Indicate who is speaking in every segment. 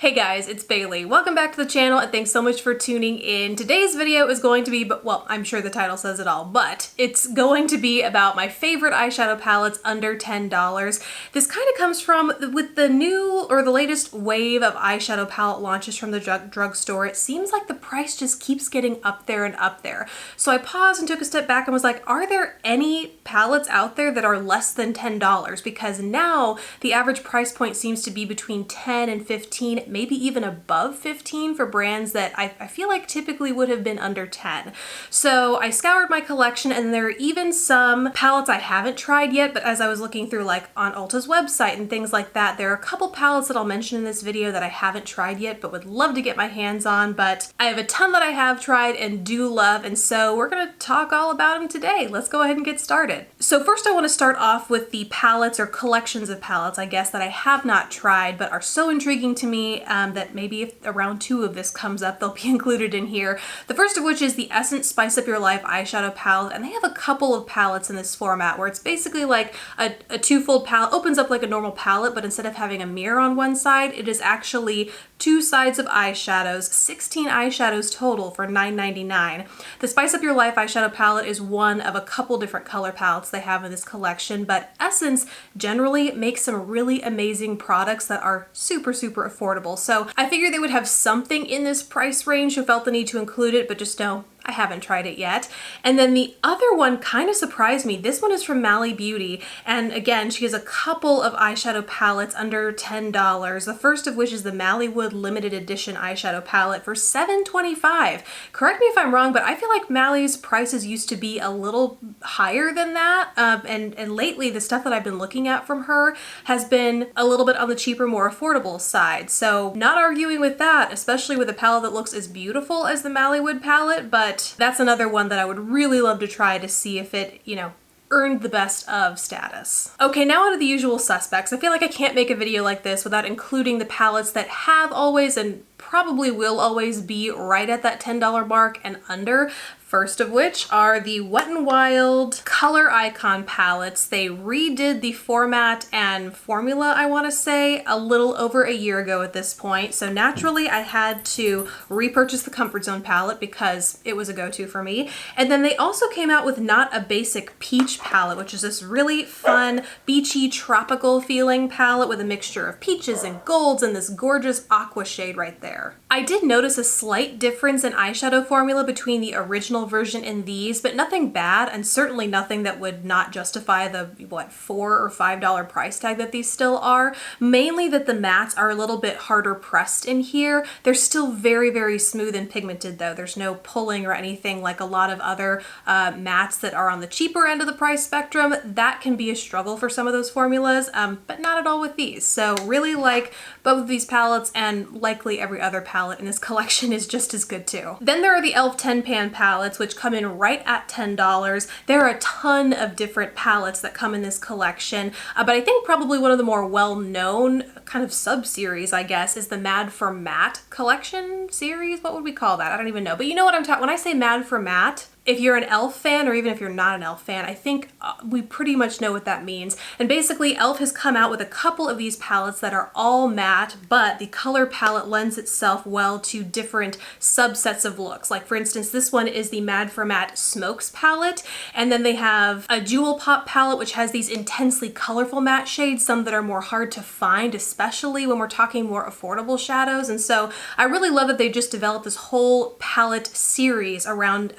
Speaker 1: Hey guys, it's Bailey. Welcome back to the channel and thanks so much for tuning in. Today's video is going to be, well, I'm sure the title says it all, but it's going to be about my favorite eyeshadow palettes under $10. This kind of comes from, with the new or the latest wave of eyeshadow palette launches from the drugstore, it seems like the price just keeps getting up there and up there. So I paused and took a step back and was like, are there any palettes out there that are less than $10? Because now the average price point seems to be between 10 and 15, maybe even above 15 for brands that I feel like typically would have been under 10. So I scoured my collection and there are even some palettes I haven't tried yet, but as I was looking through like on Ulta's website and things like that, there are a couple palettes that I'll mention in this video that I haven't tried yet but would love to get my hands on, but I have a ton that I have tried and do love, and so we're gonna talk all about them today. Let's go ahead and get started. So first I want to start off with the palettes or collections of palettes, I guess, that I have not tried but are so intriguing to me that maybe if around 2 of this comes up, they'll be included in here. The first of which is the Essence Spice Up Your Life eyeshadow palette, and they have a couple of palettes in this format where it's basically like a two-fold palette, opens up like a normal palette, but instead of having a mirror on one side, it is actually 2 sides of eyeshadows, 16 eyeshadows total for $9.99. The Spice Up Your Life eyeshadow palette is one of a couple different color palettes they have in this collection, but Essence generally makes some really amazing products that are super affordable. So I figured they would have something in this price range, who felt the need to include it, but just no, I haven't tried it yet. And then the other one kind of surprised me. This one is from Malli Beauty, and again, she has a couple of eyeshadow palettes under $10. The first of which is the Malli limited edition eyeshadow palette for $7.25. Correct me if I'm wrong, but I feel like Malli's prices used to be a little higher than that, and lately the stuff that I've been looking at from her has been a little bit on the cheaper, more affordable side. So not arguing with that, especially with a palette that looks as beautiful as the Malli palette, but that's another one that I would really love to try to see if it, you know, earned the best of status. Okay, now on to the usual suspects. I feel like I can't make a video like this without including the palettes that have always and probably will always be right at that $10 mark and under. First of which are the Wet n Wild Color Icon palettes. They redid the format and formula, I want to say, a little over a year ago at this point. So naturally I had to repurchase the Comfort Zone palette because it was a go-to for me. And then they also came out with Not a Basic Peach palette, which is this really fun, beachy, tropical feeling palette with a mixture of peaches and golds and this gorgeous aqua shade right there. I did notice a slight difference in eyeshadow formula between the original version and these, but nothing bad, and certainly nothing that would not justify the, what, $4 or $5 price tag that these still are. Mainly that the mattes are a little bit harder pressed in here. They're still very smooth and pigmented though. There's no pulling or anything like a lot of other mattes that are on the cheaper end of the price spectrum. That can be a struggle for some of those formulas, but not at all with these. So really like both of these palettes, and likely every other palette in this collection is just as good too. Then there are the e.l.f. 10 pan palettes, which come in right at $10. There are a ton of different palettes that come in this collection, but I think probably one of the more well-known kind of sub-series, I guess, is the Mad for Matte collection series. What would we call that? I don't even know, but you know what I'm talking when I say Mad for Matte. If you're an e.l.f. fan, or even if you're not an e.l.f. fan, I think we pretty much know what that means. And basically, e.l.f. has come out with a couple of these palettes that are all matte, but the color palette lends itself well to different subsets of looks. Like for instance, this one is the Mad for Matte Smokes palette, and then they have a Jewel Pop palette, which has these intensely colorful matte shades, some that are more hard to find, especially when we're talking more affordable shadows. And so I really love that they just developed this whole palette series around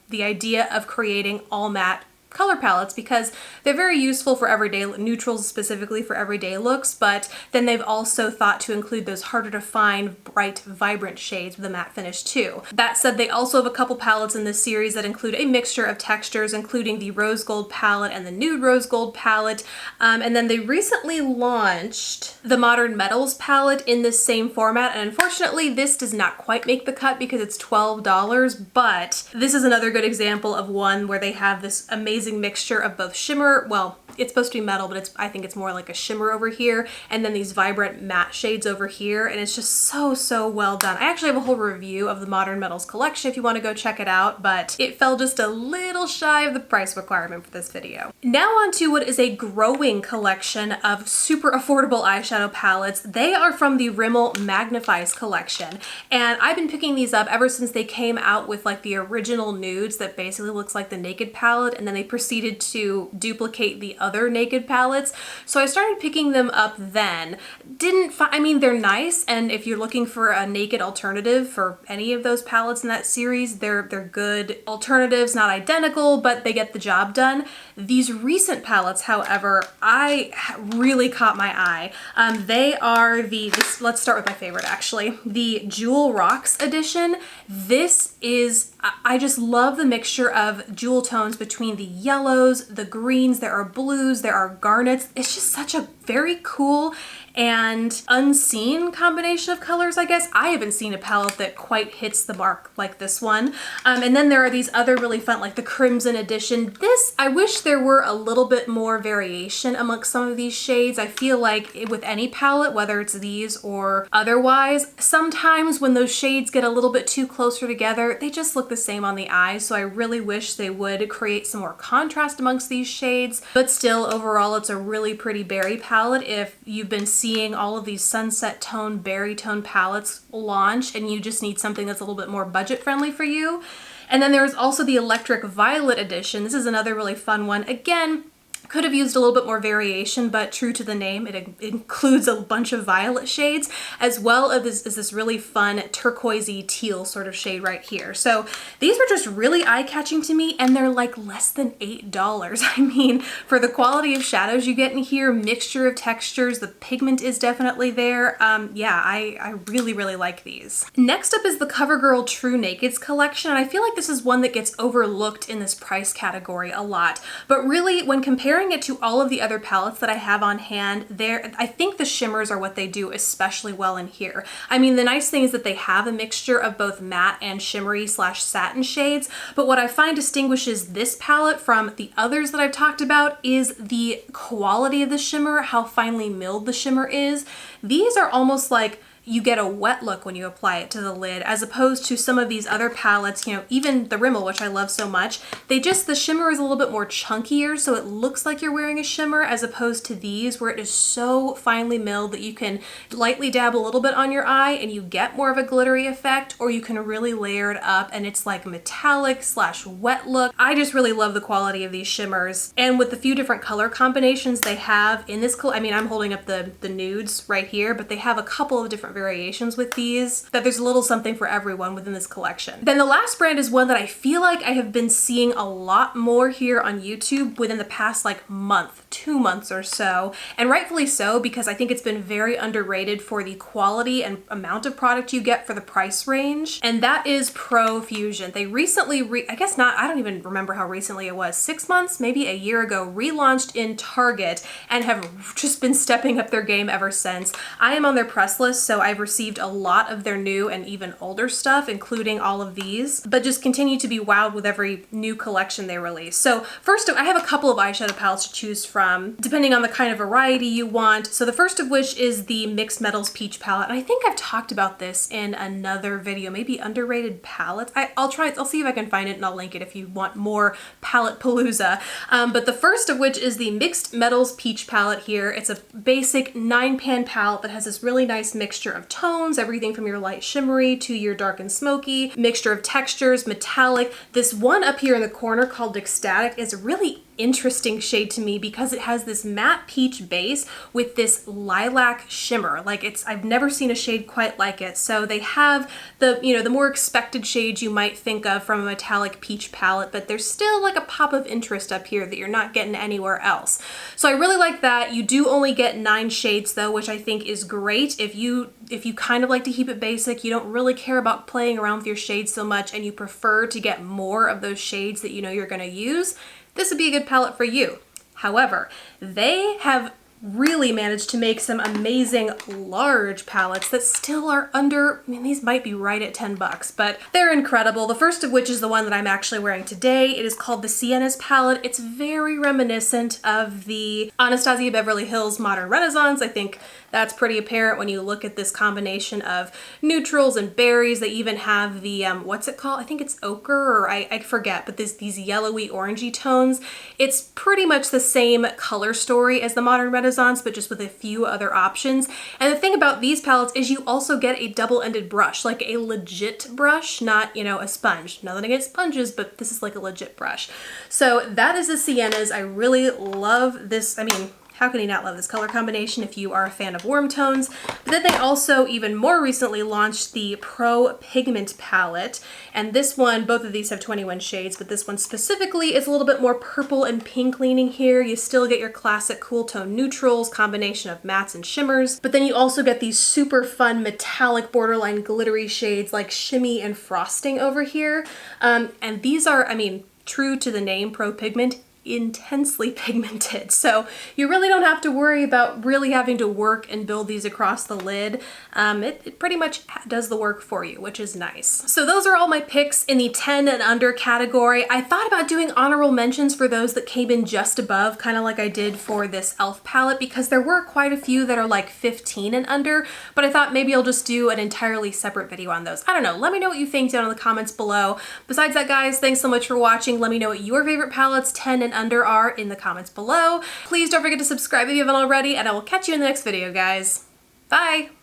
Speaker 1: the idea of creating all matte color palettes, because they're very useful for everyday neutrals, specifically for everyday looks, but then they've also thought to include those harder to find, bright, vibrant shades with a matte finish too. That said, they also have a couple palettes in this series that include a mixture of textures, including the Rose Gold palette and the Nude Rose Gold palette, and then they recently launched the Modern Metals palette in this same format, and unfortunately this does not quite make the cut because it's $12, but this is another good example of one where they have this amazing amazing mixture of both shimmer, well, it's supposed to be metal, but I think it's more like a shimmer over here, and then these vibrant matte shades over here, and it's just so well done. I actually have a whole review of the Modern Metals collection if you want to go check it out, but it fell just a little shy of the price requirement for this video. Now on to what is a growing collection of super affordable eyeshadow palettes. They are from the Rimmel Magnifies collection, and I've been picking these up ever since they came out with like the original nudes that basically looks like the Naked palette, and then they proceeded to duplicate the other Naked palettes. So I started picking them up then. I mean, they're nice, and if you're looking for a Naked alternative for any of those palettes in that series, they're good alternatives, not identical, but they get the job done. These recent palettes, however, I really caught my eye. They are let's start with my favorite actually, the Jewel Rocks edition. This is, I just love the mixture of jewel tones between the yellows, the greens, there are blues, there are garnets. It's just such a very cool and unseen combination of colors, I guess. I haven't seen a palette that quite hits the mark like this one. And then there are these other really fun, like the Crimson edition. This, I wish there were a little bit more variation amongst some of these shades. I feel like with any palette, whether it's these or otherwise, sometimes when those shades get a little bit too closer together, they just look the same on the eye. So I really wish they would create some more contrast amongst these shades. But still, overall, it's a really pretty berry palette. If you've been seeing all of these sunset tone, berry tone palettes launch and you just need something that's a little bit more budget friendly for you. And then there's also the Electric Violet edition. This is another really fun one. Again, could have used a little bit more variation, but true to the name, it includes a bunch of violet shades, as well as this really fun turquoisey teal sort of shade right here. So these were just really eye-catching to me, and they're like less than $8. I mean, for the quality of shadows you get in here, mixture of textures, the pigment is definitely there. Yeah, I really like these. Next up is the CoverGirl True Nakeds collection, and I feel like this is one that gets overlooked in this price category a lot, but really when comparing it to all of the other palettes that I have on hand, I think the shimmers are what they do especially well in here. I mean, the nice thing is that they have a mixture of both matte and shimmery / satin shades, but what I find distinguishes this palette from the others that I've talked about is the quality of the shimmer, how finely milled the shimmer is. These are almost like you get a wet look when you apply it to the lid, as opposed to some of these other palettes, you know, even the Rimmel, which I love so much, the shimmer is a little bit more chunkier, so it looks like you're wearing a shimmer, as opposed to these where it is so finely milled that you can lightly dab a little bit on your eye and you get more of a glittery effect, or you can really layer it up and it's like metallic / wet look. I just really love the quality of these shimmers, and with the few different color combinations they have in this, I mean, I'm holding up the nudes right here, but they have a couple of different variations with these, that there's a little something for everyone within this collection. Then the last brand is one that I feel like I have been seeing a lot more here on YouTube within the past like month, 2 months or so, and rightfully so, because I think it's been very underrated for the quality and amount of product you get for the price range, and that is Profusion. They recently, I guess not, I don't even remember how recently it was, 6 months, maybe a year ago, relaunched in Target and have just been stepping up their game ever since. I am on their press list, so I've received a lot of their new and even older stuff, including all of these, but just continue to be wowed with every new collection they release. So first, I have a couple of eyeshadow palettes to choose from, depending on the kind of variety you want. So the first of which is the Mixed Metals Peach palette, and I think I've talked about this in another video, maybe underrated palettes. I'll see if I can find it and I'll link it if you want more palette palooza. But the first of which is the Mixed Metals Peach palette here. It's a basic 9-pan palette that has this really nice mixture of tones, everything from your light shimmery to your dark and smoky, mixture of textures, metallic. This one up here in the corner called Ecstatic is really interesting shade to me because it has this matte peach base with this lilac shimmer. Like I've never seen a shade quite like it. So they have the more expected shades you might think of from a metallic peach palette, but there's still like a pop of interest up here that you're not getting anywhere else. So I really like that. You do only get 9 shades though, which I think is great. If you kind of like to keep it basic, you don't really care about playing around with your shades so much, and you prefer to get more of those shades that you know you're going to use, this would be a good palette for you. However, they have really managed to make some amazing large palettes that still are under, I mean, these might be right at 10 bucks, but they're incredible. The first of which is the one that I'm actually wearing today. It is called the Cns Palette. It's very reminiscent of the Anastasia Beverly Hills Modern Renaissance. I think that's pretty apparent when you look at this combination of neutrals and berries. They even have the, what's it called? I think it's ochre, or I forget, but these yellowy orangey tones. It's pretty much the same color story as the Modern Renaissance, but just with a few other options. And the thing about these palettes is you also get a double-ended brush, like a legit brush, not, you know, a sponge. Nothing against sponges, but this is like a legit brush. So that is the Cns. I really love this. I mean, how can you not love this color combination if you are a fan of warm tones? But then they also, even more recently, launched the Pro Pigment Palette. And this one, both of these have 21 shades, but this one specifically is a little bit more purple and pink leaning here. You still get your classic cool tone neutrals, combination of mattes and shimmers, but then you also get these super fun metallic borderline glittery shades like Shimmy and Frosting over here. And these are, I mean, true to the name Pro Pigment, intensely pigmented. So you really don't have to worry about really having to work and build these across the lid. It pretty much does the work for you, which is nice. So those are all my picks in the 10 and under category. I thought about doing honorable mentions for those that came in just above, kind of like I did for this e.l.f. palette, because there were quite a few that are like 15 and under, but I thought maybe I'll just do an entirely separate video on those. I don't know. Let me know what you think down in the comments below. Besides that, guys, thanks so much for watching. Let me know what your favorite palettes 10 and under are in the comments below. Please don't forget to subscribe if you haven't already, and I will catch you in the next video, guys. Bye!